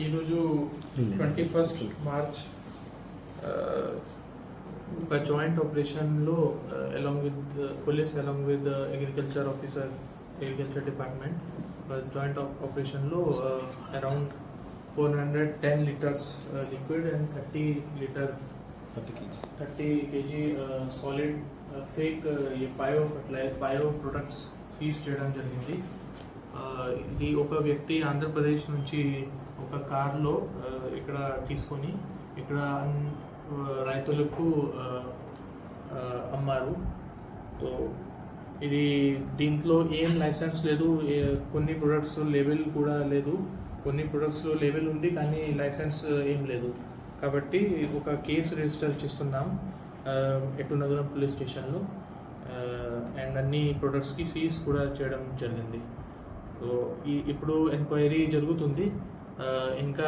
ఈరోజు 21 మార్చ్ ఒక జాయింట్ ఆపరేషన్లో along with police along with agriculture officer agriculture department joint ఆపరేషన్లో around 410 litres liquid and 30 kg solid fake bio products seize చేయడం జరిగింది. ఇది ఒక వ్యక్తి ఆంధ్రప్రదేశ్ నుంచి ఒక కార్లో ఇక్కడ తీసుకొని ఇక్కడ రైతులకు అమ్మారు. సో ఇది దీంట్లో ఏం లైసెన్స్ లేదు, కొన్ని ప్రొడక్ట్స్ లేబుల్ కూడా లేదు, కొన్ని ప్రొడక్ట్స్లో లేబుల్ ఉంది కానీ లైసెన్స్ ఏం లేదు. కాబట్టి ఒక కేసు రిజిస్టర్ చేస్తున్నాం ఎటునగరం పోలీస్ స్టేషన్లో అండ్ అన్ని ప్రొడక్ట్స్కి సీజ్ కూడా చేయడం జరిగింది. సో ఇప్పుడు ఎంక్వైరీ జరుగుతుంది, ఇంకా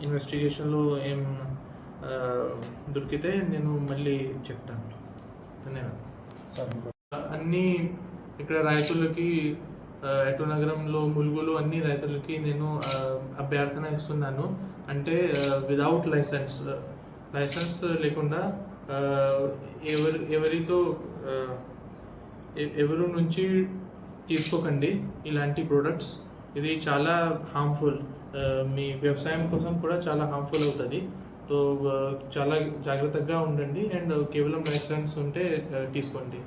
ఇన్వెస్టిగేషన్లో ఏం దొరికితే నేను మళ్ళీ చెప్తాను. ధన్యవాదాలు. అన్ని ఇక్కడ రైతులకి ఎటు నగరంలో ములుగులో అన్ని రైతులకి నేను అభ్యర్థన ఇస్తున్నాను. అంటే విదౌట్ లైసెన్స్ లేకుండా ఎవరు నుంచి తీసుకోకండి ఇలాంటి ప్రోడక్ట్స్. ఇది చాలా హార్మ్ఫుల్, మీ వ్యవసాయం కోసం కూడా చాలా హార్మ్ఫుల్ అవుతుంది. సో చాలా జాగ్రత్తగా ఉండండి అండ్ కేవలం లైసెన్స్ ఉంటే తీసుకోండి.